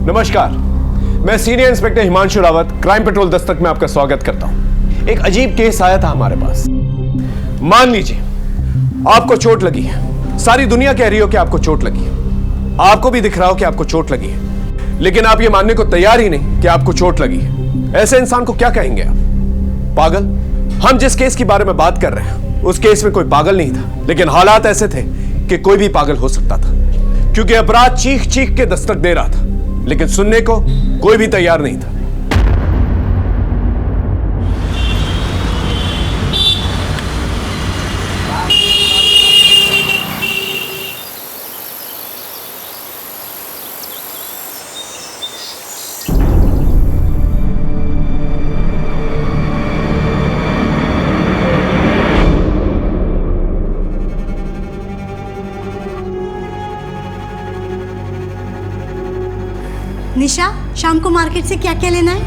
नमस्कार, मैं senior inspector Himanshu Rawat, crime petrol Dastak में आपका स्वागत करता हूं। एक अजीब केस आया था हमारे पास। मान लीजिए आपको चोट लगी है, सारी दुनिया कह रही हो कि आपको चोट लगी है, आपको भी दिख रहा हो कि आपको चोट लगी है, लेकिन आप ये मानने को तैयार ही नहीं कि आपको चोट लगी है। ऐसे इंसान को क्या कहेंगे आप? पागल? हम जिस केस के बारे में बात कर रहे हैं उस केस में कोई पागल नहीं था, लेकिन हालात ऐसे थे कि कोई भी पागल हो सकता था, क्योंकि अपराध चीख चीख के दस्तक दे रहा था, लेकिन सुनने को कोई भी तैयार नहीं था। निशा, शाम को मार्केट से क्या क्या लेना है?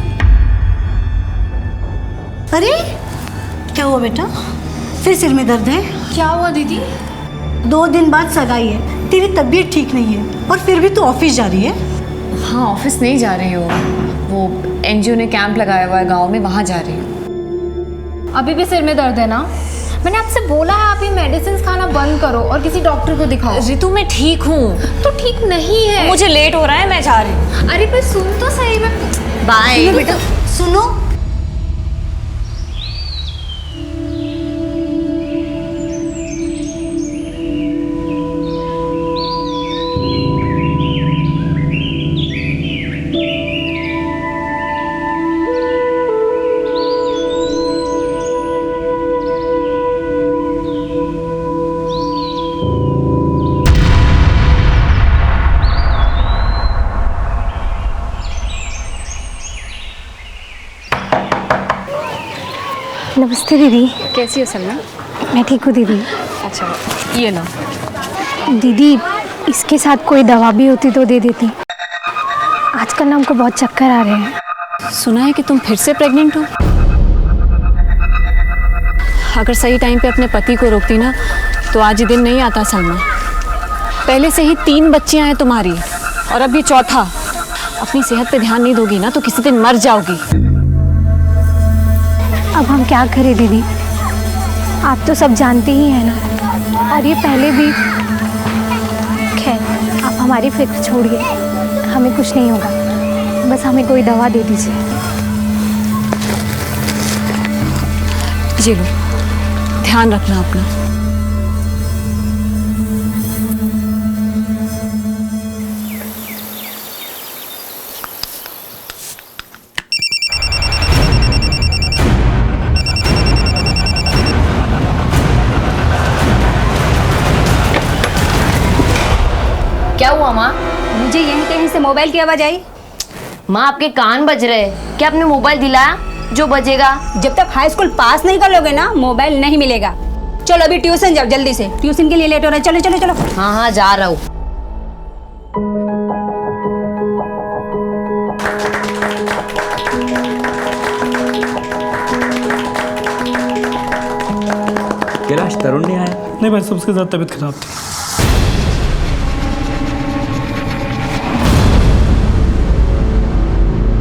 अरे क्या हुआ बेटा? फिर सिर में दर्द है? क्या हुआ दीदी? 2 दिन बाद सगाई है, तेरी तबीयत ठीक नहीं है और फिर भी तू ऑफिस जा रही है? हाँ, ऑफिस नहीं जा रही हूँ, वो एनजीओ ने कैंप लगाया हुआ है गांव में, वहाँ जा रही हूँ। अभी भी सिर में दर्द है ना? मैंने आपसे बोला है आप ये मेडिसिन खाना बंद करो और किसी डॉक्टर को दिखाओ। रितु, मैं ठीक हूँ। तो ठीक नहीं है। मुझे लेट हो रहा है, मैं जा रही हूँ। अरे पर सुन तो सही में। बाय। सुनो बेटा, सुनो। नमस्ते दीदी। कैसी हो सलमा? मैं ठीक हूँ दीदी। अच्छा, ये लो। दीदी, इसके साथ कोई दवा भी होती तो दे देती। आजकल ना हमको बहुत चक्कर आ रहे हैं। सुना है कि तुम फिर से प्रेग्नेंट हो। अगर सही टाइम पे अपने पति को रोकती ना तो आज ये दिन नहीं आता सलमा। पहले से ही 3 बच्चियां हैं तुम्हारी और अब ये चौथा। अपनी सेहत पे ध्यान नहीं दोगी ना तो किसी दिन मर जाओगी। अब हम क्या करें दीदी? आप तो सब जानते ही हैं ना, और ये पहले भी। खैर, आप हमारी फिक्र छोड़िए, हमें कुछ नहीं होगा, बस हमें कोई दवा दे दीजिए। ये लो, ध्यान रखना अपना। क्या हुआ माँ? मुझे यहीं कहीं से मोबाइल की आवाज आई। माँ, आपके कान बज रहे हैं। क्या आपने मोबाइल दिलाया जो बजेगा? जब तक हाई स्कूल पास नहीं कर लोगे ना, मोबाइल नहीं मिलेगा। चलो अभी ट्यूशन जाओ जल्दी से, ट्यूशन के लिए लेट हो रहा है। चलो चलो चलो। हाँ हाँ, जा रहा हूँ। कैलाश, तरुण नहीं आया? नहीं भाई, सब उसके साथ तबीयत खराब थी।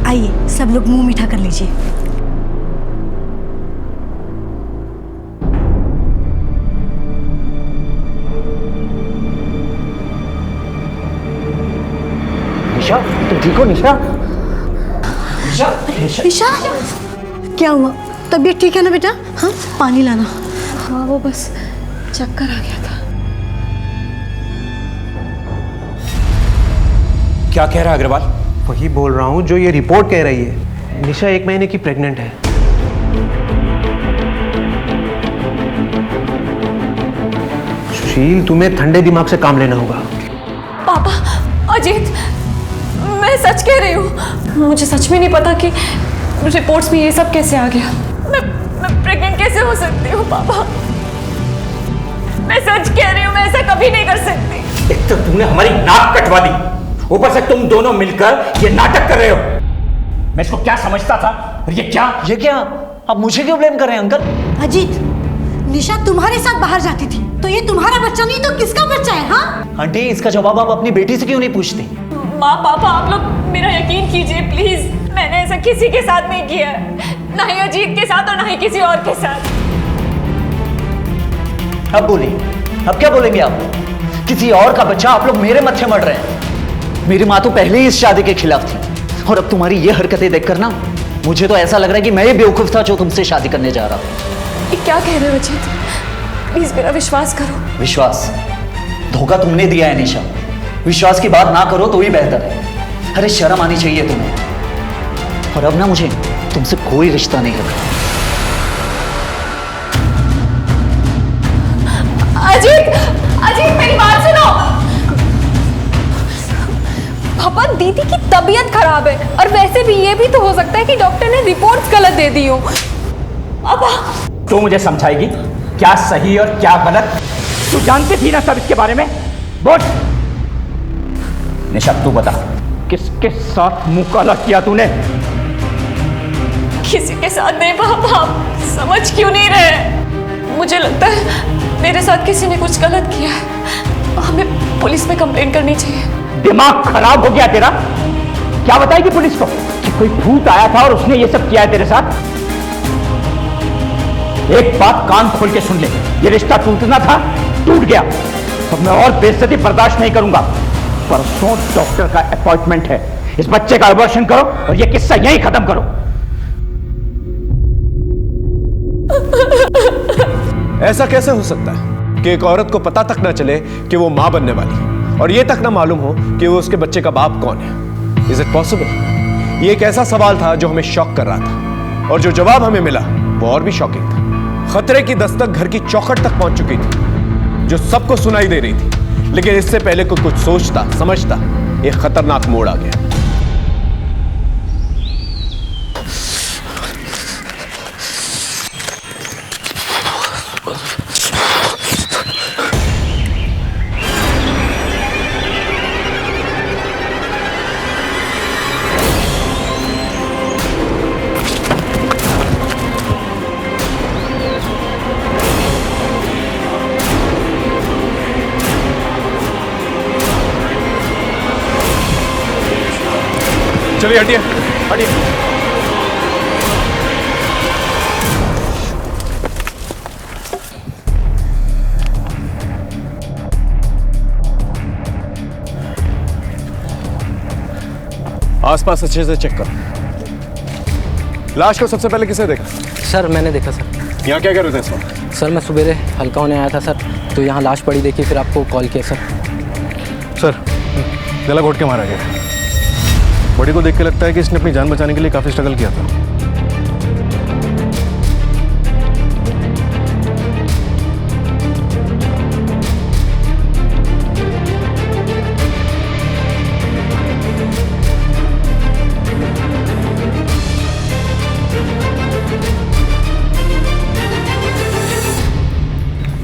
आइए सब लोग मुंह मीठा कर लीजिए। निशा, तुम ठीक हो? निशा, निशा, क्या हुआ? तबीयत ठीक है ना बेटा? हाँ, पानी लाना। हाँ, वो बस चक्कर आ गया था। क्या कह रहा है अग्रवाल? वही बोल रहा हूँ जो ये रिपोर्ट कह रही है। निशा 1 महीने की प्रेग्नेंट है। सुशील, तुम्हें ठंडे दिमाग से काम लेना होगा। पापा, अजीत, मैं सच कह रही हूँ। मुझे सच में नहीं पता कि रिपोर्ट्स में ये सब कैसे आ गया। मैं प्रेग्नेंट कैसे हो सकती हूँ पापा? मैं सच कह रही हूँ, मैं ऐसा कभी नहीं कर सकती। एक तो तुमने हमारी नाक कटवा दी, ऊपर से तुम दोनों मिलकर ये नाटक कर रहे हो। मैं इसको क्या समझता था, और ये क्या? अब मुझे क्यों ब्लेम कर रहे हैं अंकल? अजीत, निशा तुम्हारे साथ बाहर जाती थी तो ये तुम्हारा बच्चा नहीं तो किसका बच्चा है? हाँ आंटी, इसका जवाब आप अपनी बेटी से क्यों नहीं पूछती? माँ पापा आप लोग मेरा यकीन कीजिए प्लीज, मैंने ऐसा किसी के साथ नहीं किया है, ना ही अजीत के साथ और ना ही किसी और के साथ। अब बोलिए, अब क्या बोलेंगे आप? किसी और का बच्चा, आप लोग मेरे मत्थे मर रहे हैं। मेरी माँ तो पहले ही इस शादी के खिलाफ थी और अब तुम्हारी ये हरकतें देखकर ना मुझे तो ऐसा लग रहा है कि मैं ही बेवकूफ था जो तुमसे शादी करने जा रहा हूँ। ये क्या कह रहे हो अजीत? प्लीज मेरा विश्वास करो। विश्वास? धोखा तुमने दिया है निशा, विश्वास की बात ना करो तो ही बेहतर है। अरे शर्म आनी चाहिए तुम्हें। और अब ना मुझे तुमसे कोई रिश्ता नहीं रखा। अजीत, अजीत मेरी बात सुनो। पापा दीदी की तबीयत खराब है और वैसे भी ये भी तो हो सकता है कि डॉक्टर ने रिपोर्ट्स गलत दे दी हो। पापा तू मुझे समझाएगी क्या सही और क्या गलत? तू जानती थी ना सब इसके बारे में? बोल निशा, तू बता किसके साथ मुंह काला किया तूने? किसी के साथ नहीं पापा, आप समझ क्यों नहीं रहे? मुझे लगता है मेरे साथ किसी ने कुछ गलत किया है, हमें पुलिस में कंप्लेन करनी चाहिए। दिमाग खराब हो गया तेरा? क्या बताएगी पुलिस को कि कोई भूत आया था और उसने ये सब किया है तेरे साथ? एक बात कान खोल के सुन ले, ये रिश्ता टूटना था, टूट गया। अब मैं और बेइज्जती बर्दाश्त नहीं करूंगा। परसों डॉक्टर का अपॉइंटमेंट है, इस बच्चे का अबॉर्शन करो और ये किस्सा यहीं खत्म करो। ऐसा कैसे हो सकता है कि एक औरत को पता तक ना चले कि वो मां बनने वाली, और ये तक ना मालूम हो कि वो उसके बच्चे का बाप कौन है? Is it possible? ये एक ऐसा सवाल था जो हमें शॉक कर रहा था, और जो जवाब हमें मिला वो और भी शॉकिंग था। खतरे की दस्तक घर की चौखट तक पहुंच चुकी थी, जो सबको सुनाई दे रही थी, लेकिन इससे पहले कोई कुछ सोचता समझता एक खतरनाक मोड़ आ गया। चलिए हटिए हटिए। आसपास अच्छे से चेक करो। लाश को सबसे पहले किसे देखा? सर मैंने देखा सर। यहाँ क्या कर रहे थे इस वक्त? सर मैं सुबह हल्का होने आया था सर, तो यहाँ लाश पड़ी देखी, फिर आपको कॉल किया सर। सर गला घोट के मारा गया। बॉडी को देख के लगता है कि इसने अपनी जान बचाने के लिए काफ़ी स्ट्रगल किया था।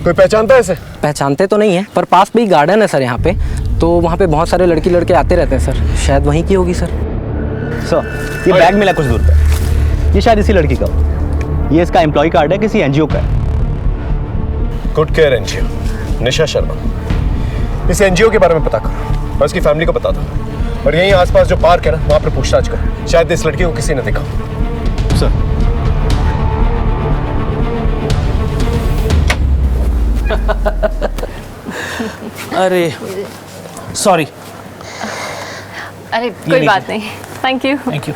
कोई पहचानता है इसे? पहचानते तो नहीं है, पर पास में ही गार्डन है सर यहाँ पे, तो वहाँ पे बहुत सारे लड़की लड़के आते रहते हैं सर, शायद वहीं की होगी सर। सर ये बैग मिला कुछ दूर पे, ये शायद इसी लड़की का, ये इसका एम्प्लॉय कार्ड है, किसी एनजीओ का है। Good care NGO, Nisha Sharma. इस एनजीओ के बारे में पता करो और इसकी फैमिली को बता दो, और यहीं आसपास जो पार्क है ना वहाँ पर पूछताछ करो, शायद इस लड़की को किसी ने देखा। सर अरे सॉरी। अरे कोई बात नहीं, thank you. Thank you.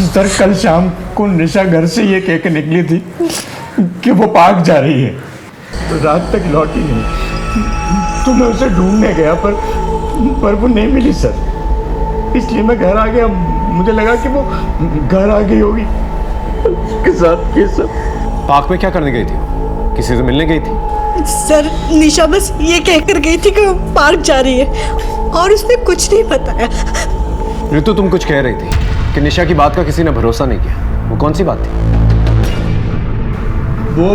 Sir कल शाम को निशा घर से ये कह के निकली थी कि वो पार्क जा रही है, तो रात तक लौटी नहीं, तो मैं उसे ढूंढने गया पर वो नहीं मिली सर, इसलिए मैं घर आ गया। मुझे लगा कि वो घर आ गई होगी, उसके साथ ये सब। पार्क में क्या करने गई थी? किसी से मिलने गई थी? सर निशा बस ये कहकर गई थी कि वो पार्क जा रही है और उसने कुछ नहीं बताया। ऋतु तुम कुछ कह रही थी कि निशा की बात का किसी ने भरोसा नहीं किया, वो कौन सी बात थी? वो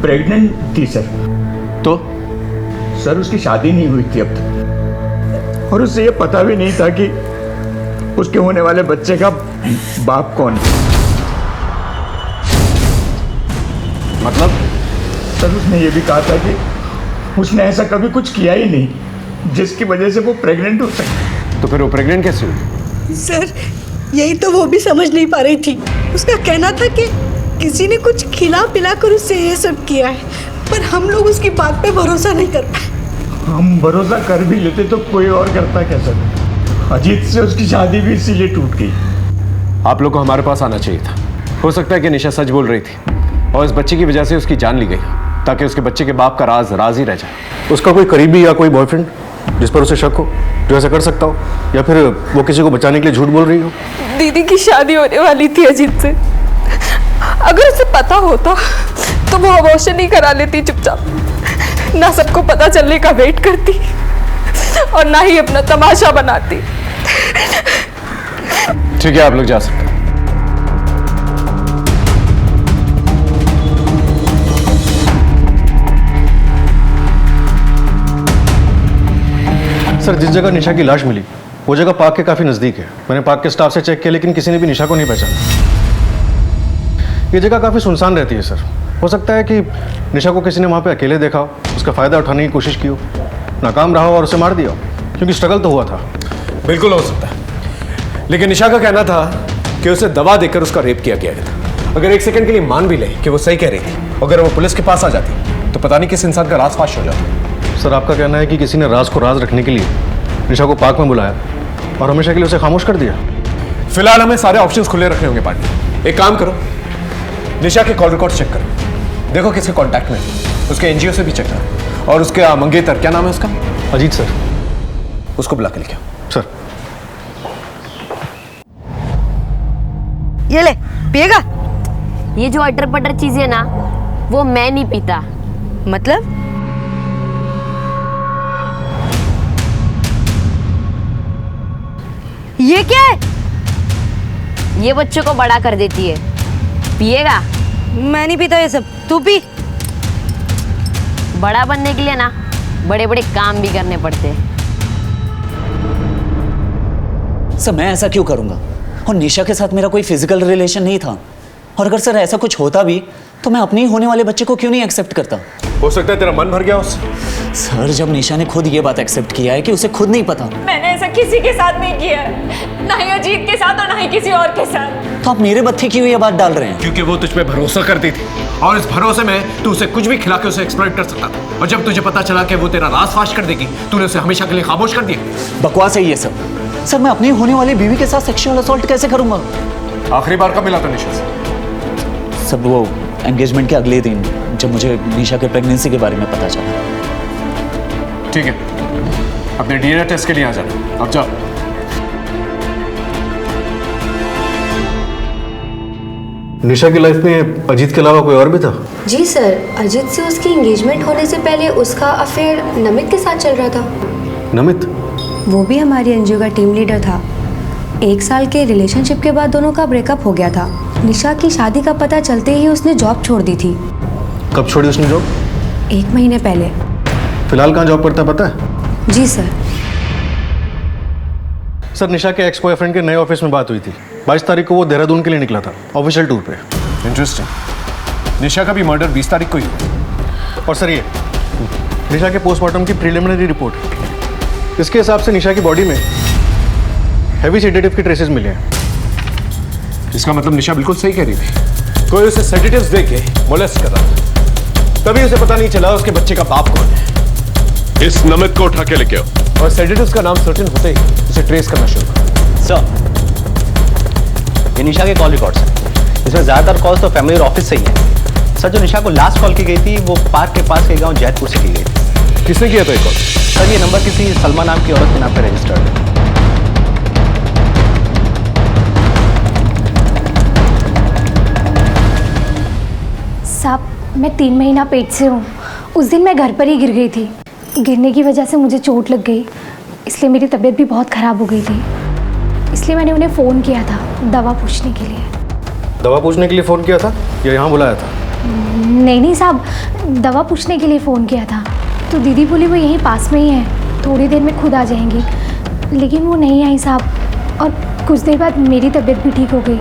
प्रेग्नेंट थी सर। तो सर उसकी शादी नहीं हुई थी अब तक, और उससे ये पता भी नहीं था कि उसके होने वाले बच्चे का बाप कौन है। मतलब? सर उसने ये भी कहा था कि उसने ऐसा कभी कुछ किया ही नहीं जिसकी वजह से वो प्रेग्नेंट हो सके। तो फिर वो प्रेग्नेंट कैसे हुई? सर यही तो वो भी समझ नहीं पा रही थी। उसका कहना था कि किसी ने कुछ खिला पिला कर उससे ये सब किया है, पर हम लोग उसकी बात पे भरोसा नहीं कर पाए। हम भरोसा कर भी लेते तो कोई और करता क्या सर? अजीत से उसकी शादी भी इसीलिए टूट गई। आप लोग को हमारे पास आना चाहिए था। हो सकता है कि निशा सच बोल रही थी और इस बच्चे की वजह से उसकी जान ली गई, ताकि उसके बच्चे के बाप का राज ही रह जाए। उसका कोई करीबी या कोई बॉयफ्रेंड जिस पर उसे शक हो, जो ऐसा कर सकता हो, या फिर वो किसी को बचाने के लिए झूठ बोल रही हो? दीदी की शादी होने वाली थी अजीत से। अगर उसे पता होता तो वो अबॉर्शन नहीं करा लेती चुपचाप। ना सबको पता चलने का वेट करती और ना ही अपना तमाशा बनाती। ठीक है, आप लोग जा सकते हैं। सर, जिस जगह निशा की लाश मिली वो जगह पार्क के काफी नजदीक है। मैंने पार्क के स्टाफ से चेक किया, लेकिन किसी ने भी निशा को नहीं पहचाना। ये जगह काफी सुनसान रहती है सर। हो सकता है कि निशा को किसी ने वहां पे अकेले देखा हो, उसका फायदा उठाने की कोशिश की हो, नाकाम रहा हो और उसे मार दिया हो, क्योंकि स्ट्रगल तो हुआ था। बिल्कुल हो सकता है, लेकिन निशा का कहना था कि उसे दवा देकर उसका रेप किया गया था। अगर एक सेकंड के लिए मान भी ले कि वो सही कह रही थी, अगर वो पुलिस के पास आ जाती तो पता नहीं किस इंसान का राज फाश हो जाता। सर, आपका कहना है कि किसी ने राज को राज रखने के लिए निशा को पार्क में बुलाया और हमेशा के लिए उसे खामोश कर दिया? फिलहाल हमें सारे ऑप्शंस खुले रखने होंगे पार्टी। एक काम करो, निशा के कॉल रिकॉर्ड चेक करो, देखो किसके कांटेक्ट में, उसके एनजीओ से भी चेक करो, और उसके मंगेतर, क्या नाम है उसका? अजीत सर। उसको बुला के लेके आओ। सर। ये ले, पिएगा? ये जो अटर पटर चीजें ना, वो मैं नहीं पीता। मतलब? ये क्या है? ये बच्चों को बड़ा कर देती है। पिएगा? मैं नहीं पीता ये सब, तू पी। बड़ा बनने के लिए ना बड़े बड़े काम भी करने पड़ते हैं। सर मैं ऐसा क्यों करूंगा? और निशा के साथ मेरा कोई फिजिकल रिलेशन नहीं था, और अगर सर ऐसा कुछ होता भी तो मैं अपने ही होने वाले बच्चे को क्यों नहीं एक्सेप्ट करता? हो सकता है तेरा मन भर गया उससे। सर जब निशा ने खुद ये बात एक्सेप्ट किया है कि उसे खुद नहीं पता। मैंने ऐसा किसी के साथ नहीं किया है, ना ही अजीत के साथ और ना ही किसी और के साथ। तो आप मेरे बत्थे क्यों ये बात डाल रहे हैं? क्योंकि वो तुझ पे भरोसा करती थी, और इस भरोसे में तू उसे कुछ भी खिला के उसे एक्सप्लॉइट कर सकता था, और जब तुझे पता चला कि वो तेरा राज फाश कर देगी, तूने उसे हमेशा के लिए खामोश कर दिया। बकवास है ये सब। सर मैं अपनी होने वाली बीवी के साथ सेक्सुअल असॉल्ट कैसे करूंगा? आखिरी बार कब मिला था निशा से? सब वो एंगेजमेंट के अगले दिन, जब मुझे निशा के प्रेगनेंसी के बारे में पता चला। ठीक है, अपने डीएनए टेस्ट के लिए आ जाना। अब जाओ। निशा की लाइफ में अजीत के अलावा कोई और भी था? जी सर, अजीत से उसकी एंगेजमेंट होने से पहले उसका अफेयर नमित के साथ चल रहा था। नमित? वो भी हमारी एनजीओ का टीम लीडर था। 1 साल के रिलेशनशिप के बाद दोनों का ब्रेकअप हो गया था। निशा की शादी का पता चलते ही उसने जॉब छोड़ दी थी। कब छोड़ी उसने जॉब? 1 महीने पहले। फिलहाल कहाँ जॉब करता है पता है? जी सर। सर, निशा के एक्स बॉयफ्रेंड के नए ऑफिस में बात हुई थी। 22 तारीख को वो देहरादून के लिए निकला था, ऑफिशियल टूर पे। इंटरेस्टिंग। निशा का भी मर्डर 20 तारीख को ही हुआ। और सर ये निशा के पोस्टमार्टम की प्रीलिमिनरी रिपोर्ट। इसके हिसाब से निशा की बॉडी में हैवी सेडेटिव के ट्रेसेस मिले हैं। इसका मतलब निशा बिल्कुल सही कह रही थी, कोई उसे सेडेटिव्स दे के मोलेस्ट कर रहा था, तभी उसे पता नहीं चला उसके बच्चे का बाप कौन है। इस नमित को उठा के लेके आओ। और सेडेटिव्स का नाम सर्टेन होते ही उसे ट्रेस करना शुरू करो। सर, ये निशा के कॉल रिकॉर्ड्स हैं। इसमें ज़्यादातर कॉल्स तो फैमिली और ऑफिस से ही हैं। सर, जो निशा को लास्ट कॉल की गई थी वो पार्क के पास के गांव जैतपुर से की गई थी। किसने किया था ये कॉल? सर, ये नंबर किसी सलमा नाम की औरत के नाम पर रजिस्टर्ड है। साहब, मैं 3 महीना पेट से हूँ। उस दिन मैं घर पर ही गिर गई थी। गिरने की वजह से मुझे चोट लग गई, इसलिए मेरी तबीयत भी बहुत ख़राब हो गई थी। इसलिए मैंने उन्हें फ़ोन किया था दवा पूछने के लिए। दवा पूछने के लिए फ़ोन किया था या यहाँ बुलाया था? नहीं साहब, दवा पूछने के लिए फ़ोन किया था। तो दीदी बोली वो यहीं पास में ही है, थोड़ी देर में खुद आ जाएंगी, लेकिन वो नहीं आई साहब। और कुछ देर बाद मेरी तबीयत भी ठीक हो गई।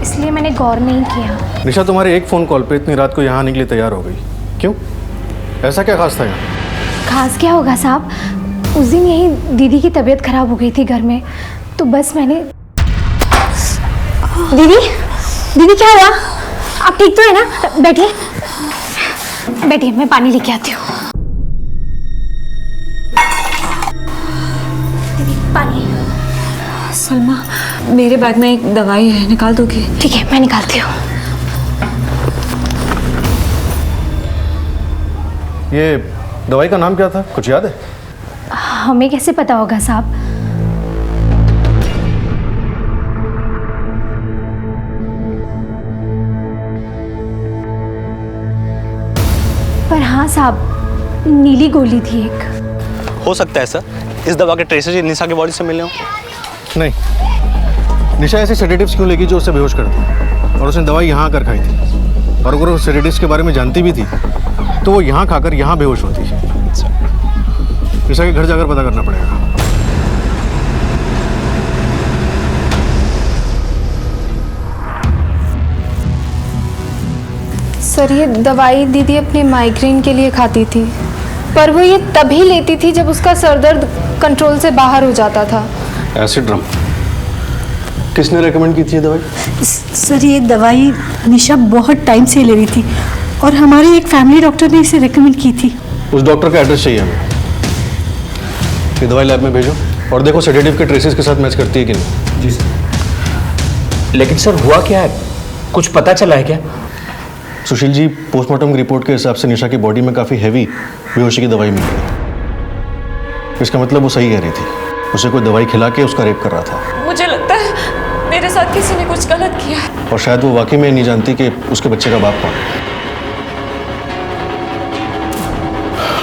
इसलिए मैंने गौर नहीं किया। निशा तुम्हारे एक फ़ोन कॉल पे इतनी रात को यहाँ आने के लिए तैयार हो गई, क्यों? ऐसा क्या खास था यहाँ? खास क्या होगा साहब, उस दिन यही दीदी की तबीयत खराब हो गई थी घर में, तो बस मैंने। दीदी दीदी क्या हुआ? आप ठीक तो है ना? बैठिए बैठिए, मैं पानी लेके आती हूँ। दीदी पानी। सलमा, मेरे बैग में एक दवाई है, निकाल दोगी? ठीक है, मैं निकालती हूँ। ये दवाई का नाम क्या था, कुछ याद है? हमें कैसे पता होगा साहब? पर हाँ साहब, नीली गोली थी एक। हो सकता है सर, इस दवा के ट्रेसेस निशा की बॉडी से मिले हों। नहीं, निशा ऐसे सेडेटिव्स क्यों लेगी जो उसे बेहोश कर दे? और उसने दवाई यहाँ आकर खाई थी, और अगर वो सेडेटिव्स के बारे में जानती भी थी तो वो यहाँ खाकर यहाँ बेहोश होती। निशा के घर जाकर पता करना पड़ेगा। सर, ये दवाई दीदी अपने माइग्रेन के लिए खाती थी, पर वो ये तभी लेती थी जब उसका सर दर्द कंट्रोल से बाहर हो जाता था। एसिड ड्रम किसने रेकमेंड की थी ये दवाई? सर, ये दवाई निशा बहुत टाइम से ले रही थी और हमारे एक फैमिली डॉक्टर ने इसे रेकमेंड की थी। उस डॉक्टर का एड्रेस चाहिए हमें। ये दवाई लैब में भेजो और देखो सेडेटिव के ट्रेसेस के साथ मैच करती है कि नहीं। जी सर। लेकिन सर हुआ क्या है, कुछ पता चला है क्या? सुशील जी, पोस्टमार्टम रिपोर्ट के हिसाब से निशा की बॉडी में काफ़ी हैवी बेहोशी की दवाई मिली। इसका मतलब वो सही कह रही थी, उसे कोई दवाई खिला के उसका रेप कर रहा था। मुझे लगता है मेरे साथ किसी ने कुछ गलत किया है। और शायद वो वाकई में नहीं जानती कि उसके बच्चे का बाप कौन है।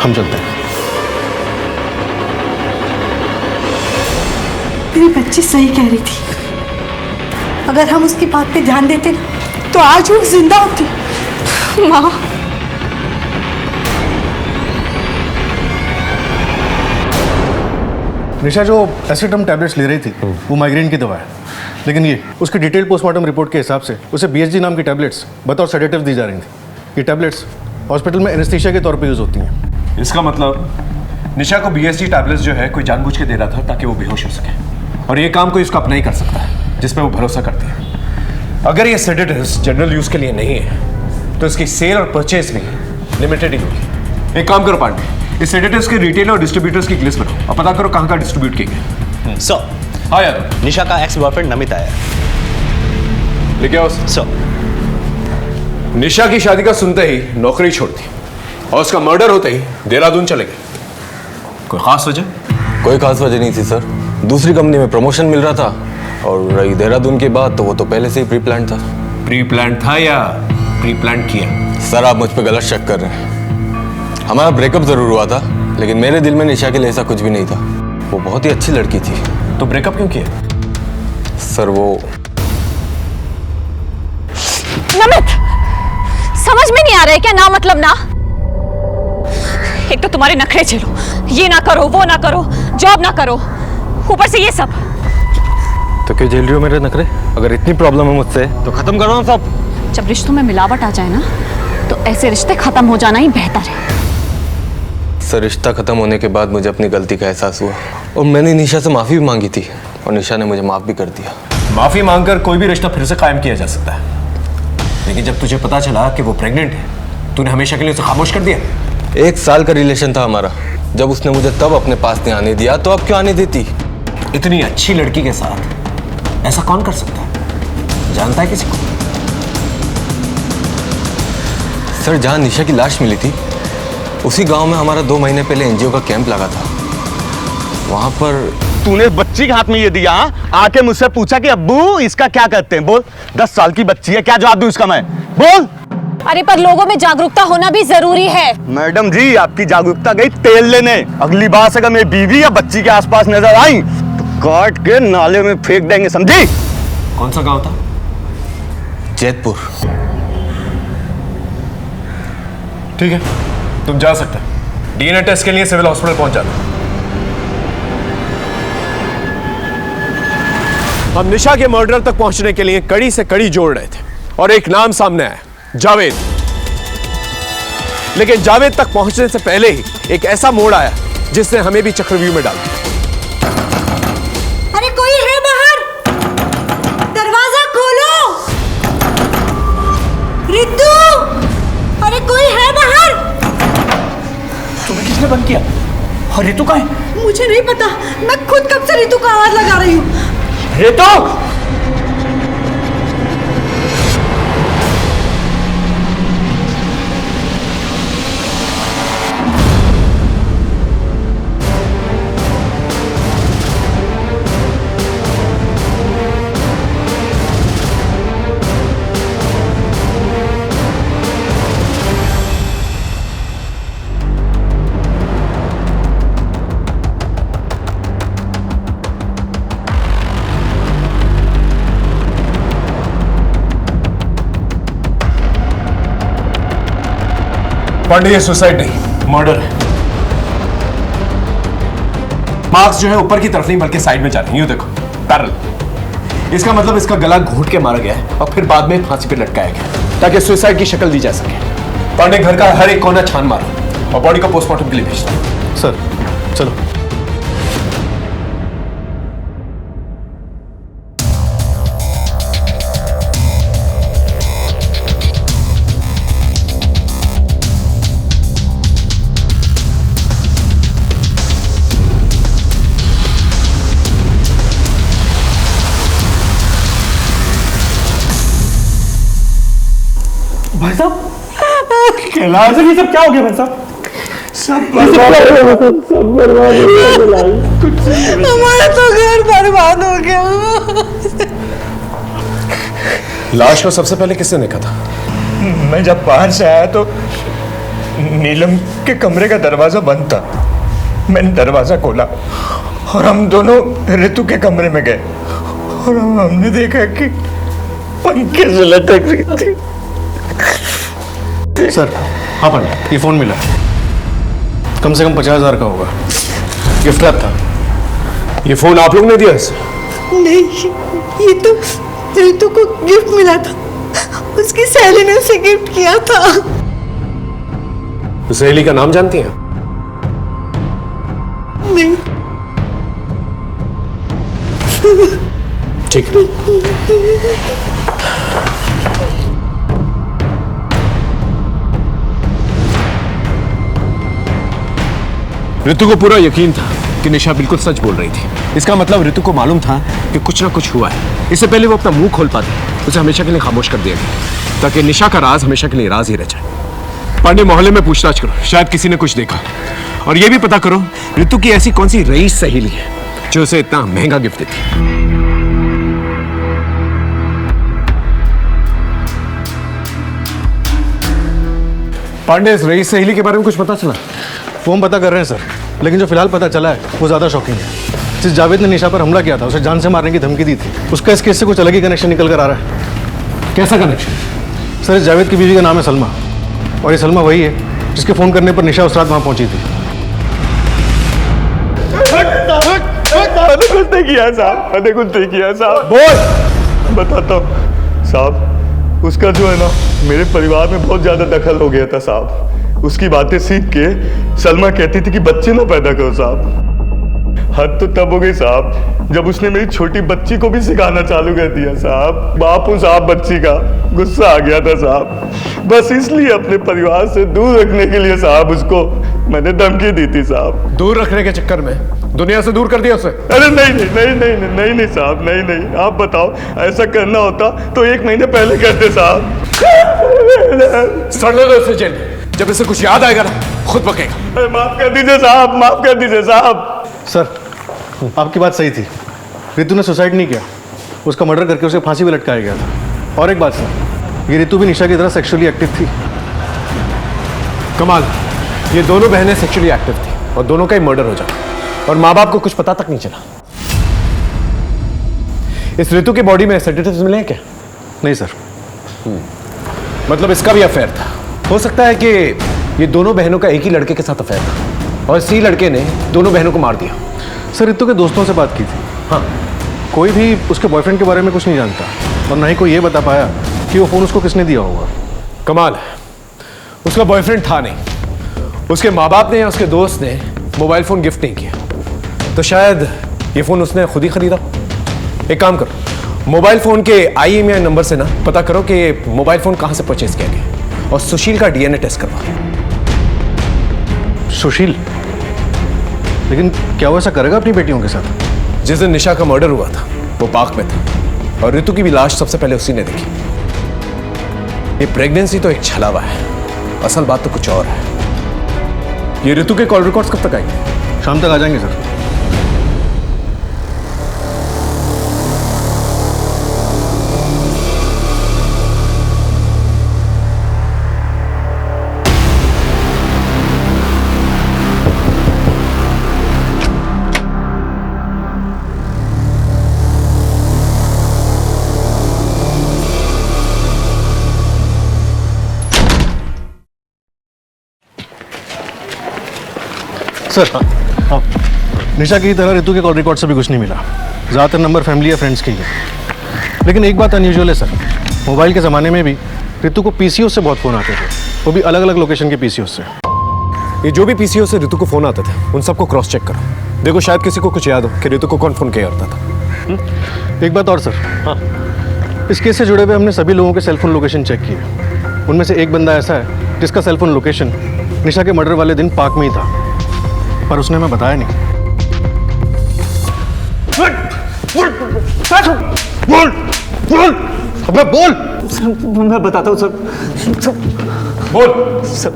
हम चलते हैं। मेरी बच्ची सही कह रही थी, अगर हम उसकी बात पे ध्यान देते तो आज वो जिंदा होती। माँ, निशा जो एसिड्रम टैबलेट्स ले रही थी वो माइग्रेन की दवा है, लेकिन ये उसकी डिटेल पोस्टमार्टम रिपोर्ट के हिसाब से उसे बीएसजी नाम की टैबलेट्स बतौर सेडेटिव दी जा रही थी। ये टैबलेट्स हॉस्पिटल में एनेस्थीसिया के तौर पे यूज होती हैं। इसका मतलब निशा को बीएसजी टैबलेट्स जो है कोई जानबूझ के दे रहा था ताकि वो बेहोश हो सके, और ये काम कोई उसका अपना ही कर सकता है जिस पे वो भरोसा करती है। अगर ये सेडेटिव्स जनरल यूज के लिए नहीं है तो इसकी सेल और परचेज भी लिमिटेड ही होगी। एक काम करो पांडे, इस सेडेटिव्स के रिटेलर और डिस्ट्रीब्यूटर्स की एक लिस्ट बनाओ और पता करो कहाँ कहाँ डिस्ट्रीब्यूट किए गए। सर, हाँ यार, निशा का एक्स बॉयफ्रेंड नमित आया है। लेके आओ सर। निशा की शादी का सुनते ही नौकरी छोड़ दी और उसका मर्डर होते ही देहरादून चले गए। कोई खास वजह? कोई खास वजह नहीं थी सर, दूसरी कंपनी में प्रमोशन मिल रहा था, और रही देहरादून की बात तो वो तो पहले से ही प्री प्लान था। प्री प्लान था या प्री प्लान किया? सर, आप मुझ पे गलत शक कर रहे हैं। हमारा ब्रेकअप जरूर हुआ था, लेकिन मेरे दिल में निशा के लिए ऐसा कुछ भी नहीं था। वो बहुत ही अच्छी लड़की थी। तो ब्रेकअप क्यों किया? सर वो नमित, समझ में नहीं आ रहा है क्या ना मतलब ना? एक तो तुम्हारे नखरे झेलो, ये ना करो वो ना करो, जॉब ना करो, ऊपर से ये सब। तो क्यों झेल रही हो मेरे नखरे? अगर इतनी प्रॉब्लम है मुझसे तो खत्म करो ना सब। जब रिश्तों में मिलावट आ जाए ना तो ऐसे रिश्ते खत्म हो जाना ही बेहतर है। सर, रिश्ता खत्म होने के बाद मुझे अपनी गलती का एहसास हुआ और मैंने निशा से माफी भी मांगी थी, और निशा ने मुझे माफ भी कर दिया। माफी मांगकर कोई भी रिश्ता फिर से कायम किया जा सकता है, लेकिन जब तुझे पता चला कि वो प्रेग्नेंट है, तूने हमेशा के लिए उसे खामोश कर दिया। 1 साल का रिलेशन था हमारा, जब उसने मुझे तब अपने पास नहीं आने दिया तो अब क्यों आने देती? इतनी अच्छी लड़की के साथ ऐसा कौन कर सकता है? जानता है किसी को? सर, जहाँ निशा की लाश मिली थी उसी गांव में हमारा 2 महीने पहले एनजीओ का कैंप लगा था। वहां पर तूने बच्ची के हाथ में ये दिया, आके मुझसे पूछा कि अब्बू इसका क्या करते हैं? बोल, 10 साल की बच्ची है, क्या जवाब दूं इसका मैं? बोल। अरे पर लोगों में जागरूकता होना भी जरूरी है। मैडम जी, आपकी जागरूकता गई तेल लेने। अगली बार से अगर मेरी बीवी या बच्ची के आसपास नजर आई तो काट के नाले में फेंक देंगे, समझी? कौन सा गांव था? जैतपुर। ठीक है, तुम जा सकते हो। डीएनए टेस्ट के लिए सिविल हॉस्पिटल पहुंच जाना। हम निशा के मर्डर तक पहुंचने के लिए कड़ी से कड़ी जोड़ रहे थे और एक नाम सामने आया, जावेद। लेकिन जावेद तक पहुंचने से पहले ही एक ऐसा मोड़ आया जिसने हमें भी चक्रव्यूह में डाल दिया। अरे कोई है बाहर, दरवाजा खोलो। रितु, अरे कोई है बाहर। तुम्हें किसने बंद किया? और रितु कहाँ है? मुझे नहीं पता, मैं खुद कब से रितु का आवाज लगा रही हूँ। रितु! पांडे, ये सुसाइड नहीं, मर्डर है। मार्क्स जो है ऊपर की तरफ नहीं बल्कि साइड में जा रहे हैं, यूं देखो, पैरेलल। इसका मतलब इसका गला घोंट के मारा गया है और फिर बाद में फांसी पे लटकाया गया ताकि सुसाइड की शक्ल दी जा सके। पांडे, घर का हर एक कोना छान मारो और बॉडी को पोस्टमार्टम के लिए भेज दो। सर चलो। भाई साहब, कैलाश, ये सब क्या हो गया भाई साहब? सब बर्बाद हो गया। हमारा तो घर बर्बाद हो गया। लाश को सबसे पहले किसने देखा था? मैं जब बाहर से आया तो नीलम के कमरे का दरवाजा बंद था। मैंने दरवाजा खोला और हम दोनों ऋतु के कमरे में गए और हमने देखा कि पंखे से लटक रही थी। सर, हाँ पांडे, ये फोन मिला, कम से कम 50,000 का होगा, गिफ्ट रैप था। ये फोन आप लोग ने दिया इसे? नहीं, ये तो ऋतु को गिफ्ट मिला था, उसकी सहेली ने उसे गिफ्ट किया था। सहेली का नाम जानती हैं? नहीं। ठीक है। ऋतु को पूरा यकीन था कि निशा बिल्कुल सच बोल रही थी। इसका मतलब ऋतु को मालूम था कि कुछ ना कुछ हुआ है। इससे पहले वो अपना मुंह खोल पाती, उसे हमेशा के लिए खामोश कर दिया गया ताकि निशा का राज हमेशा के लिए राज ही रह जाए। पांडे, मोहल्ले में पूछताछ करो, शायद किसी ने कुछ देखा। और ये भी पता करो ऋतु की ऐसी कौन सी रईस सहेली है जो उसे इतना महंगा गिफ्ट देती। पांडे, इस रईस सहेली के बारे में कुछ पता चला? वो हम पता कर रहे हैं सर, लेकिन जो फिलहाल पता चला है वो ज़्यादा शॉकिंग है। जिस जावेद ने निशा पर हमला किया था, उसे जान से मारने की धमकी दी थी, उसका इस केस से कुछ अलग ही कनेक्शन निकल कर आ रहा है। कैसा कनेक्शन? सर, इस जावेद की बीवी का नाम है सलमा, और ये सलमा वही है जिसके फ़ोन करने पर निशा उस रात वहाँ पहुँची थी। मैंने कुछ नहीं किया साहब, मैंने कुछ नहीं किया साहब। बोल। बताता हूँ साहब, उसका जो है ना मेरे परिवार में बहुत ज़्यादा दखल हो गया था साहब। उसकी बातें सीख के सलमा कहती थी कि बच्चे ना पैदा करो साहब। हद तो तब हो गई साहब जब उसने मेरी छोटी बच्ची को भी सिखाना चालू कर दिया साहब। बाप हूँ साहब बच्ची का, गुस्सा आ गया था साहब। बस इसलिए अपने परिवार से दूर रखने के लिए साहब उसको मैंने धमकी दी थी साहब। दूर रखने के चक्कर में दुनिया से दूर कर दिया उसे? अरे नहीं नहीं नहीं नहीं नहीं नहीं नहीं साहब, नहीं नहीं। आप बताओ, ऐसा करना होता तो 1 महीने पहले करते साहब। सड़ने दो उसे जेल, जब इसे कुछ याद आएगा ना खुद पकेगा। माफ कर दीजिए साहब, माफ कर दीजिए साहब। सर, आपकी बात सही थी, ऋतु ने सुसाइड नहीं किया, उसका मर्डर करके उसे फांसी पे लटकाया गया था। और एक बात सर, ये ऋतु भी निशा की तरह सेक्सुअली एक्टिव थी। कमाल, ये दोनों बहनें सेक्सुअली एक्टिव थी और दोनों का ही मर्डर हो जाता और माँ बाप को कुछ पता तक नहीं चला। इस ऋतु की बॉडी में सेडेटिव्स मिले हैं क्या? नहीं सर। मतलब इसका भी अफेयर था। हो सकता है कि ये दोनों बहनों का एक ही लड़के के साथ अफेयर था और इसी लड़के ने दोनों बहनों को मार दिया। सर, ऋतु के दोस्तों से बात की थी। हाँ, कोई भी उसके बॉयफ्रेंड के बारे में कुछ नहीं जानता और ना ही कोई ये बता पाया कि वो फ़ोन उसको किसने दिया होगा। कमाल है, उसका बॉयफ्रेंड था नहीं, उसके माँ बाप ने या उसके दोस्त ने मोबाइल फ़ोन गिफ्ट नहीं किया, तो शायद ये फ़ोन उसने खुद ही खरीदा। एक काम करो, मोबाइल फ़ोन के IMEI नंबर से ना पता करो कि मोबाइल फ़ोन कहाँ से परचेज किया गया और सुशील का DNA टेस्ट करवाओ। सुशील? लेकिन क्या वो ऐसा करेगा अपनी बेटियों के साथ? जिस दिन निशा का मर्डर हुआ था वो पार्क में था और ऋतु की भी लाश सबसे पहले उसी ने देखी। ये प्रेगनेंसी तो एक छलावा है, असल बात तो कुछ और है। ये ऋतु के कॉल रिकॉर्ड्स कब तक आएंगे? शाम तक आ जाएंगे सर। सर हाँ, निशा की तरह ऋतु के कॉल रिकॉर्ड से भी कुछ नहीं मिला। ज़्यादातर नंबर फैमिली या फ्रेंड्स के ही है। लेकिन एक बात अनयूजुअल है सर, मोबाइल के ज़माने में भी ऋतु को PCO से बहुत फ़ोन आते थे, वो भी अलग अलग लोकेशन के PCO से। ये जो भी PCO से ऋतु को फ़ोन आते थे उन सबको क्रॉस चेक करो, देखो शायद किसी को कुछ याद हो कि ऋतु को कौन फ़ोन किया करता था। एक बात और सर, हाँ, इस केस से जुड़े हुए हमने सभी लोगों के सेलफोन लोकेशन चेक किए। उनमें से एक बंदा ऐसा है जिसका सेलफोन लोकेशन निशा के मर्डर वाले दिन पार्क में ही था, पर उसने हमें बताया नहीं। बोल बोल अबे बोल। मैं बताता हूँ सर। बोल सर,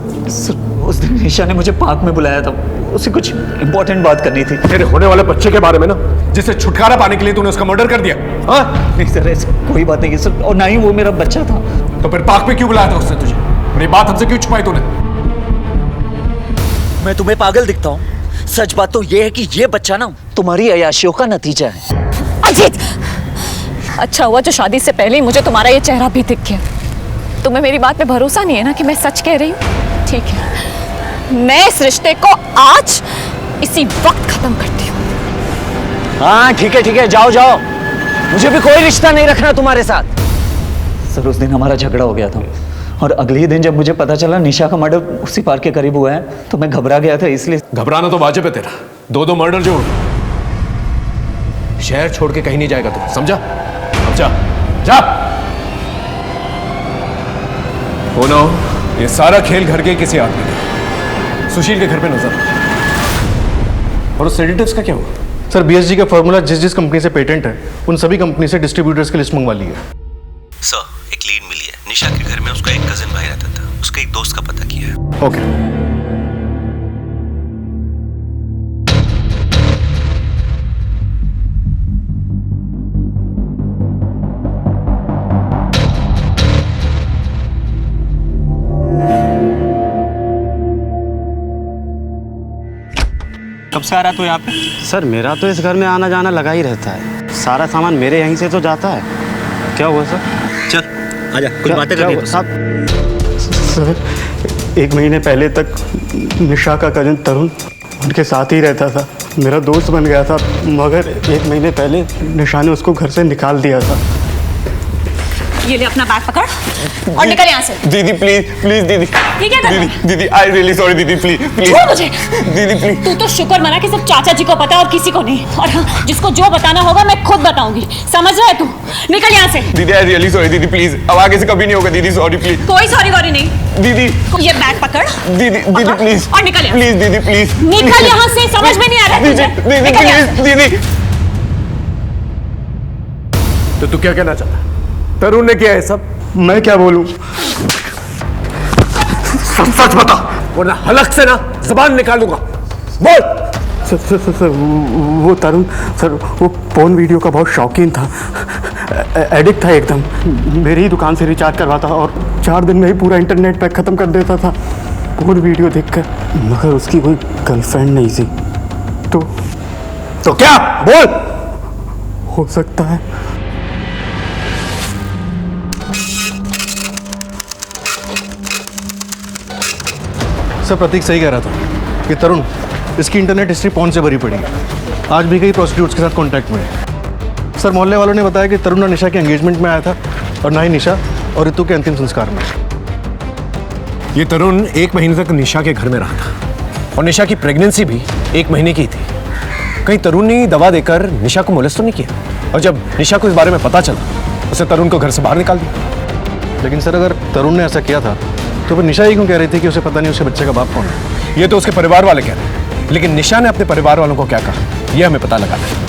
उस दिन निशा ने मुझे पार्क में बुलाया था, उसे कुछ इंपॉर्टेंट बात करनी थी। तेरे होने वाले बच्चे के बारे में ना, जिससे छुटकारा पाने के लिए तूने उसका मर्डर कर दिया। हाँ नहीं सर, ऐसी कोई बात नहीं है सर, और ना ही वो मेरा बच्चा था। तो फिर पार्क में क्यों बुलाया था उसने तुझे, और ये बात हमसे क्यों छुपाई तूने? मैं तुम्हें पागल दिखता हूँ? सच बात तो ये है कि ये बच्चा ना तुम्हारी अय्याशियों का नतीजा है। अजीत, अच्छा हुआ जो शादी से पहले ही मुझे तुम्हारा ये चेहरा भी दिख गया। तुम्हें मेरी बात पे भरोसा नहीं है ना कि मैं सच कह रही हूँ? ठीक है, मैं इस रिश्ते को आज इसी वक्त खत्म करती हूँ। हाँ ठीक है, जाओ जाओ, मुझे भी कोई रिश्ता नहीं रखना तुम्हारे साथ। सर उस दिन हमारा झगड़ा हो गया था और अगले ही दिन जब मुझे पता चला निशा का मर्डर उसी पार्क के करीब हुआ है तो मैं घबरा गया था, इसलिए। घबराना तो वाजिब है तेरा, दो मर्डर जो शहर छोड़ के कहीं नहीं जाएगा तू, समझा? अब जा। हो ना हो, ये सारा खेल घर के किसी आदमी का, सुशील के घर पे नजर। और उस सेडेटिव्स का क्या हुआ? सर BSG का फॉर्मूला जिस कंपनी से पेटेंट है उन सभी कंपनी से डिस्ट्रीब्यूटर्स की लिस्ट मंगवा ली है। सर एक लीड मिली है, निशा के घर में उसका एक कजिन भाई रहता था, उसके एक दोस्त का पता किया है। ओके। कब से आ रहा तू यहाँ पे? सर मेरा तो इस घर में आना जाना लगा ही रहता है, सारा सामान मेरे यहीं से तो जाता है। क्या हुआ सर? चल आजा, कुछ बातें करनी है। सर 1 महीने पहले तक निशा का कजिन तरुण उनके साथ ही रहता था, मेरा दोस्त बन गया था, मगर 1 महीने पहले निशा ने उसको घर से निकाल दिया था। ये ले अपना बैग पकड़ और निकल यहाँ से। दीदी प्लीज दीदी। ठीक है दीदी आई रियली सॉरी दीदी, प्लीज छोड़ मुझे। दीदी प्लीज। तू तो शुक्र मना कि सिर्फ चाचा जी को पता है और किसी को नहीं, और हाँ, जिसको जो बताना होगा मैं खुद बताऊंगी, समझ रहा है तू? निकल यहाँ से। दीदी आई रियली सॉरी दीदी, प्लीज अब आगे से कभी नहीं होगा दीदी, सॉरी प्लीज। कोई सॉरी वॉरी नहीं दीदी। ये बैग पकड़ दीदी प्लीज और निकल यहाँ। प्लीज दीदी प्लीज निकल यहाँ से, समझ में नहीं आ रहा तुझे? दीदी प्लीज दीदी। तो तू क्या कहना चाहता? तरुण ने किया है सब? मैं क्या बोलूं? सच बता वरना हलक से ना जुबान निकाल दूंगा। बोल। सर वो तरुण सर वो पोर्न वीडियो का बहुत शौकीन था, एडिक्ट था एकदम। मेरी ही दुकान से रिचार्ज करवाता और 4 दिन में ही पूरा इंटरनेट पैक खत्म कर देता था पोर्न वीडियो देखकर, मगर उसकी कोई गर्लफ्रेंड नहीं थी। तो क्या? बोल। हो सकता है सर प्रतीक सही कह रहा था कि तरुण इसकी इंटरनेट हिस्ट्री पॉर्न से भरी पड़ी है, आज भी कई प्रोस्टिट्यूट्स के साथ कांटेक्ट में है। सर मोहल्ले वालों ने बताया कि तरुण ना निशा के एंगेजमेंट में आया था और ना ही निशा और ऋतु के अंतिम संस्कार में। ये तरुण 1 महीने तक निशा के घर में रहा था और निशा की प्रेगनेंसी भी 1 महीने की थी। कहीं तरुण ने दवा देकर निशा को मोलेस्ट तो नहीं किया? और जब निशा को इस बारे में पता चला उसे तरुण को घर से बाहर निकाल दिया। लेकिन सर अगर तरुण ने ऐसा किया था तो फिर निशा ही क्यों कह रही थी कि उसे पता नहीं उसके बच्चे का बाप कौन है? ये तो उसके परिवार वाले कह रहे हैं, लेकिन निशा ने अपने परिवार वालों को क्या कहा यह हमें पता लगाना है।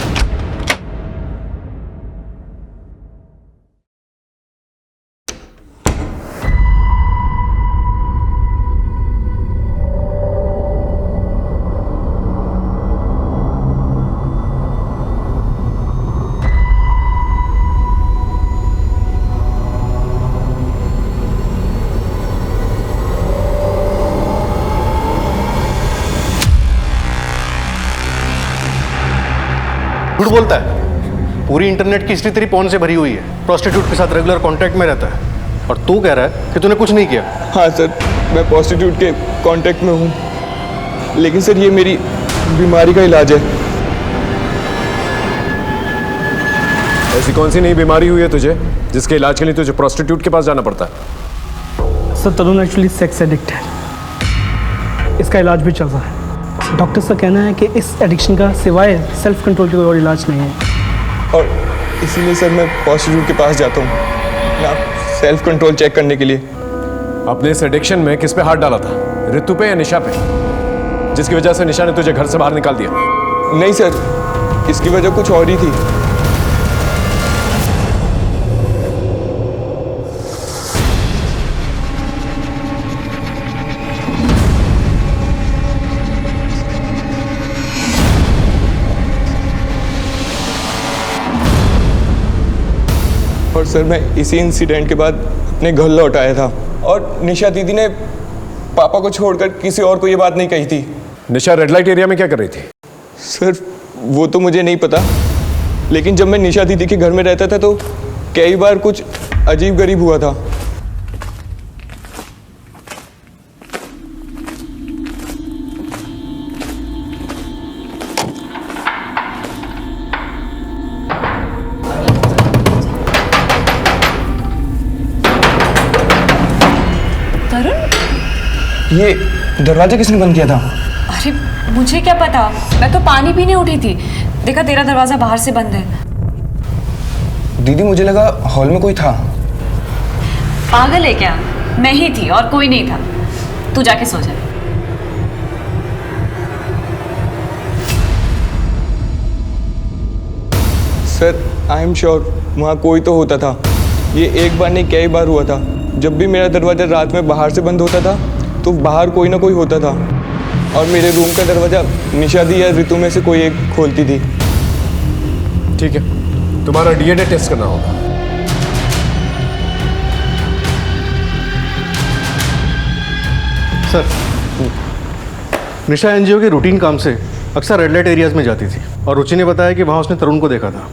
झूठ बोलता है। पूरी इंटरनेट की हिस्ट्री तेरी पॉर्न से भरी हुई है। प्रोस्टिट्यूट के साथ रेगुलर कांटेक्ट में रहता है और तू कह रहा है कि तूने कुछ नहीं किया। हाँ सर, मैं प्रोस्टिट्यूट के कांटेक्ट में हूँ, लेकिन सर ये मेरी बीमारी का इलाज है। ऐसी कौन सी नई बीमारी हुई है तुझे जिसके इलाज के लिए तुझे प्रोस्टिट्यूट के पास जाना पड़ता है? सर तरुण एक्चुअली सेक्स एडिक्ट है, इसका इलाज भी चल रहा है। डॉक्टर्स का कहना है कि इस एडिक्शन का सिवाय सेल्फ कंट्रोल के कोई और इलाज नहीं है। और इसीलिए सर मैं प्रोस्टिट्यूट के पास जाता हूँ ना, सेल्फ कंट्रोल चेक करने के लिए। अपने इस एडिक्शन में किस पे हाथ डाला था, ऋतु पे या निशा पे, जिसकी वजह से निशा ने तुझे घर से बाहर निकाल दिया? नहीं सर, इसकी वजह कुछ और ही थी। और सर मैं इसी इंसिडेंट के बाद अपने घर लौट आया था और निशा दीदी ने पापा को छोड़कर किसी और को ये बात नहीं कही थी। निशा रेड लाइट एरिया में क्या कर रही थी? सर वो तो मुझे नहीं पता, लेकिन जब मैं निशा दीदी के घर में रहता था तो कई बार कुछ अजीब गरीब हुआ था। ये दरवाजा किसने बंद किया था? अरे मुझे क्या पता, मैं तो पानी पीने उठी थी, देखा तेरा दरवाजा बाहर से बंद है। दीदी मुझे लगा हॉल में कोई था। पागल है क्या? मैं ही थी और कोई नहीं था। तू जाके सो जा। सर आई एम श्योर वहाँ कोई तो होता था। ये एक बार नहीं कई बार हुआ था। जब भी मेरा दरवाजा रात में बाहर से बंद होता था तो बाहर कोई ना कोई होता था और मेरे रूम का दरवाजा निशा दी या ऋतु में से कोई एक खोलती थी। ठीक है, तुम्हारा डीएनए टेस्ट करना होगा। सर निशा एनजीओ के रूटीन काम से अक्सर रेड लाइट एरियाज में जाती थी और रुचि ने बताया कि वहाँ उसने तरुण को देखा था।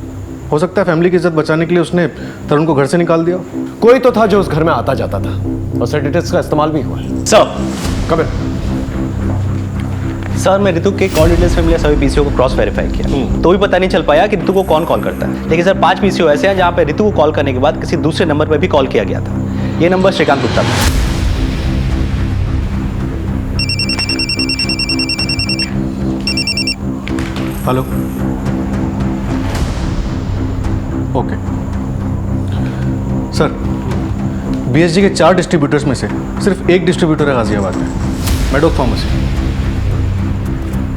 हो सकता है फैमिली की इज्जत बचाने के लिए उसने तरुण को घर से निकाल दिया। कोई तो था जो उस घर में आता जाता था और सेडेटिव्स का इस्तेमाल भी हुआ। सर कब? सर मैं ऋतु के कॉल डिटेल्स में मिले सभी पीसीओ को क्रॉस वेरीफाई किया तो भी पता नहीं चल पाया कि ऋतु को कौन कॉल करता है। लेकिन सर 5 पीसीओ ऐसे हैं जहाँ पे ऋतु को कॉल करने के बाद किसी दूसरे नंबर पर भी कॉल किया गया था। ये नंबर श्रीकांत गुप्ता था। हेलो, ओके सर, बीएसजी के 4 डिस्ट्रीब्यूटर्स में से सिर्फ एक डिस्ट्रीब्यूटर है गाजियाबाद में, मेडोक फार्मेसी।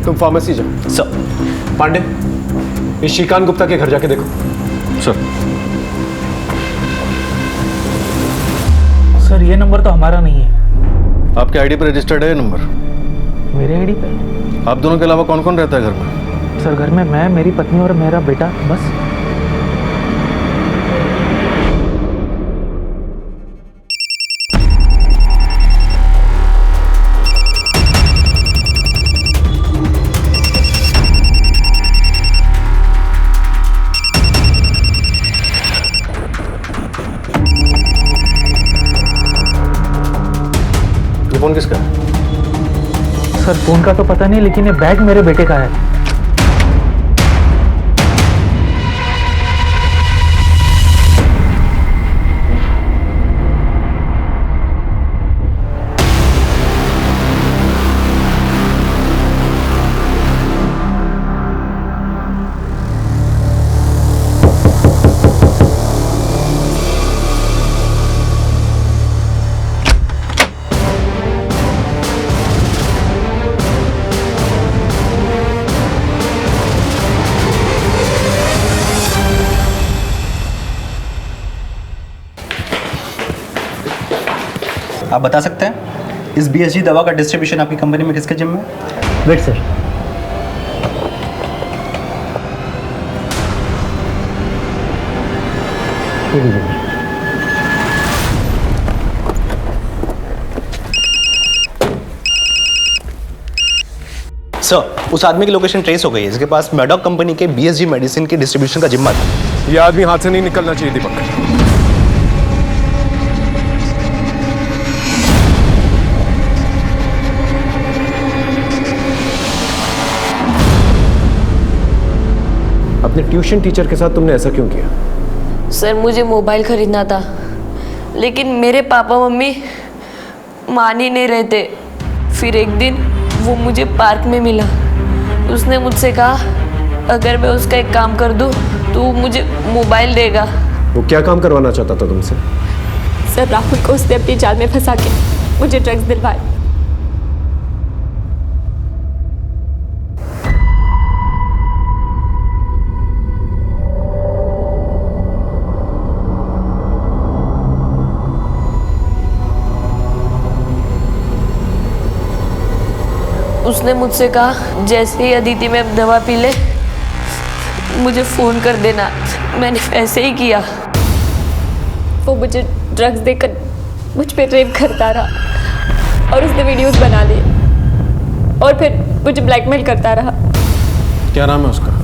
तुम फार्मेसी जाओ। सर। पांडे, इस श्रीकांत गुप्ता के घर जाके देखो। सर। सर ये नंबर तो हमारा नहीं है। आपके आईडी पर रजिस्टर्ड है नंबर? मेरे आईडी पे? आप दोनों के अलावा कौन कौन रहता है घर में? सर घर में मैं, मेरी पत्नी और मेरा बेटा, बस। फोन किसका है? सर फोन का तो पता नहीं, लेकिन ये बैग मेरे बेटे का है। आप बता सकते हैं इस BSG दवा का डिस्ट्रीब्यूशन आपकी कंपनी में किसके जिम्मे है? Wait sir. सर, उस आदमी की लोकेशन ट्रेस हो गई है जिसके पास मेडॉक कंपनी के BSG मेडिसिन के डिस्ट्रीब्यूशन का जिम्मा था। ये आदमी हाथ से नहीं निकलना चाहिए दीपक। अपने ट्यूशन टीचर के साथ तुमने ऐसा क्यों किया? सर मुझे मोबाइल खरीदना था, लेकिन मेरे पापा मम्मी मान ही नहीं रहे थे। फिर एक दिन वो मुझे पार्क में मिला। उसने मुझसे कहा अगर मैं उसका एक काम कर दूं तो वो मुझे मोबाइल देगा। वो क्या काम करवाना चाहता था तुमसे? सर राहुल को उसने अपनी जाल में फंसा के मुझे ड्रग्स दिलवाए। उसने मुझसे कहा जैसे ही अदिति में दवा पी ले मुझे फ़ोन कर देना। मैंने वैसे ही किया। वो मुझे ड्रग्स देकर मुझ पे रेप करता रहा और उसने वीडियोस बना लिए और फिर मुझे ब्लैकमेल करता रहा। क्या नाम है उसका?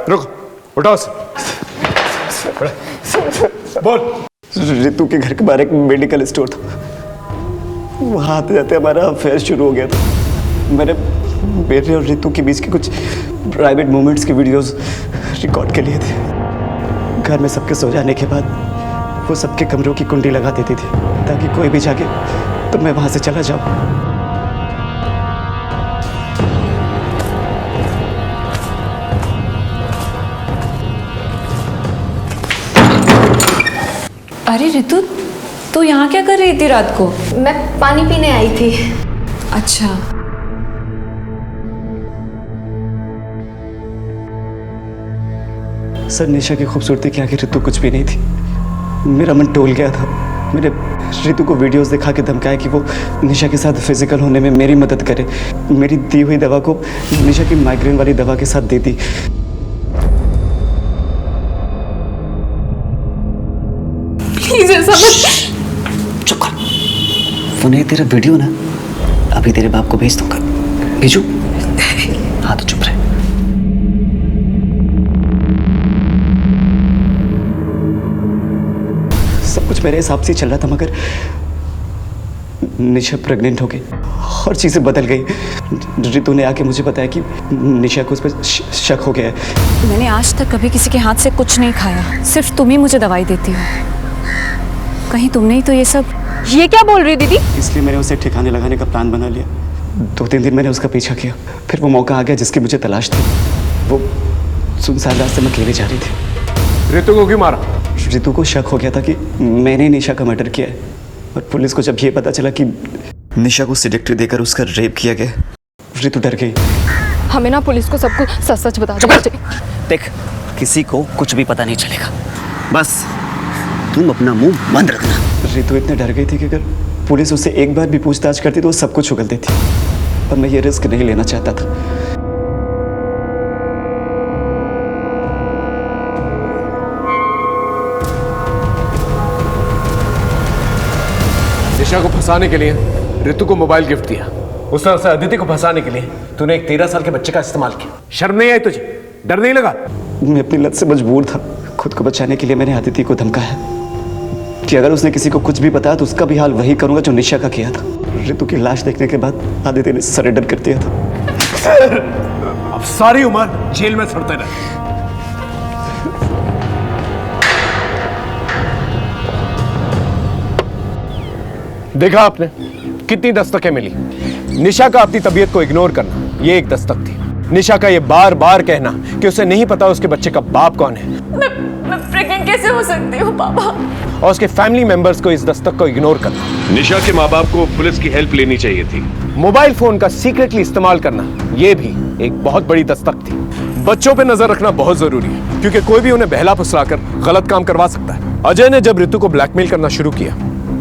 रुको, उठाओ बोल। रितु के घर के बाहर एक मेडिकल स्टोर था। वहाँ आते जाते हमारा अफेयर शुरू हो गया था। मैंने मेरे और रितु के बीच के कुछ प्राइवेट मोमेंट्स के वीडियोस रिकॉर्ड के लिए थे। घर में सबके सो जाने के बाद वो सबके कमरों की कुंडी लगा देती थी ताकि कोई भी जाके तो मैं वहाँ से चला जाऊँ। अरे रितु, तू यहाँ क्या कर रही थी रात को? मैं पानी पीने आई थी। अच्छा। सर निशा की खूबसूरती के आगे रितु कुछ भी नहीं थी। मेरा मन टोल गया था। मैंने रितु को वीडियोस दिखा के धमकाया कि वो निशा के साथ फिजिकल होने में मेरी मदद करे। मेरी दी हुई दवा को निशा की माइग्रेन वाली दवा के साथ दे दी। प्लीज ऐसा मत। चुप कर। वो नहीं तेरा वीडियो ना अभी तेरे बाप को भेज दूंगा। भेजू? हाँ तो चुप रहे। सब कुछ मेरे हिसाब से चल रहा था मगर निशा प्रेग्नेंट हो गई और चीजें बदल गई। रितु ने आके मुझे बताया कि निशा को उस पर शक हो गया है। मैंने आज तक कभी किसी के हाथ से कुछ नहीं खाया। सिर्फ तुम ही मुझे दवाई देती हो। कहीं तुमने ही तो ये सब। ये क्या बोल रही दीदी? इसलिए मैंने उसे ठिकाने लगाने का प्लान बना लिया। 2-3 दिन मैंने उसका पीछा किया। फिर वो मौका आ गया जिसकी मुझे तलाश थी। वो सुनसान रास्ते में अकेले जा रही थी। रितु को क्यों मारा? रितु को शक हो गया था कि मैंने निशा का मर्डर किया है। और पुलिस को जब ये पता चला कि निशा को सेडेक्ट्री देकर उसका रेप किया गया, रितु डर गई। हमें ना पुलिस को सबको सच सच बता दो। देख, किसी को कुछ भी पता नहीं चलेगा। बस तुम अपना मुंह बंद रखना। रितु इतने डर गई थी कि अगर पुलिस उससे एक बार भी पूछताछ करती तो वो सब कुछ उगल देती। पर मैं ये रिस्क नहीं लेना चाहता था। निशा को फंसाने के लिए रितु को मोबाइल गिफ्ट दिया। उस तरह से अदिति को फंसाने के लिए तूने एक 13 साल के बच्चे का इस्तेमाल किया। शर्म नहीं आई तुझे? डर नहीं लगा? मैं अपनी लत से मजबूर था। खुद को बचाने के लिए मैंने अदिति को धमकाया कि अगर उसने किसी को कुछ भी बताया तो उसका भी हाल वही करूंगा जो निशा का किया था। रितु की लाश देखने के बाद अदिति ने सरेंडर कर दिया था। अब सारी उम्र जेल में सड़ते रहे। देखा आपने कितनी दस्तकें मिली। निशा का अपनी तबीयत को इग्नोर करना ये एक दस्तक थी। निशा का ये बार बार कहना कि उसे नहीं पता उसके बच्चे का बाप कौन है मैं प्रेग्नेंट कैसे हो सकती हूँ पापा? और उसके फैमिली मेंबर्स को इस दस्तक को इग्नोर करना। निशा के माँ बाप को पुलिस की हेल्प लेनी चाहिए थी। मोबाइल फोन का सीक्रेटली इस्तेमाल करना यह भी एक बहुत बड़ी दस्तक थी। बच्चों पे नजर रखना बहुत जरूरी है क्योंकि कोई भी उन्हें बहला फुसलाकर गलत काम करवा सकता है। अजय ने जब रितु को ब्लैकमेल करना शुरू किया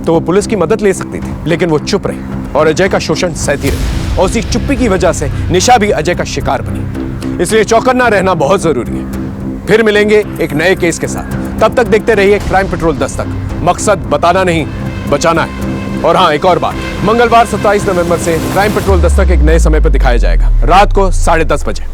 तो वो पुलिस की मदद ले सकती थी, लेकिन वो चुप रही और अजय का शोषण सहती रही और उसी चुप्पी की वजह से निशा भी अजय का शिकार बनी। इसलिए चौकन्ना रहना बहुत जरूरी है। फिर मिलेंगे एक नए केस के साथ, तब तक देखते रहिए क्राइम पेट्रोल दस्तक। मकसद बताना नहीं, बचाना है। और हाँ, एक और बात, मंगलवार 27 नवंबर से क्राइम पेट्रोल दस्तक एक नए समय पर दिखाया जाएगा, रात को 10:30 बजे।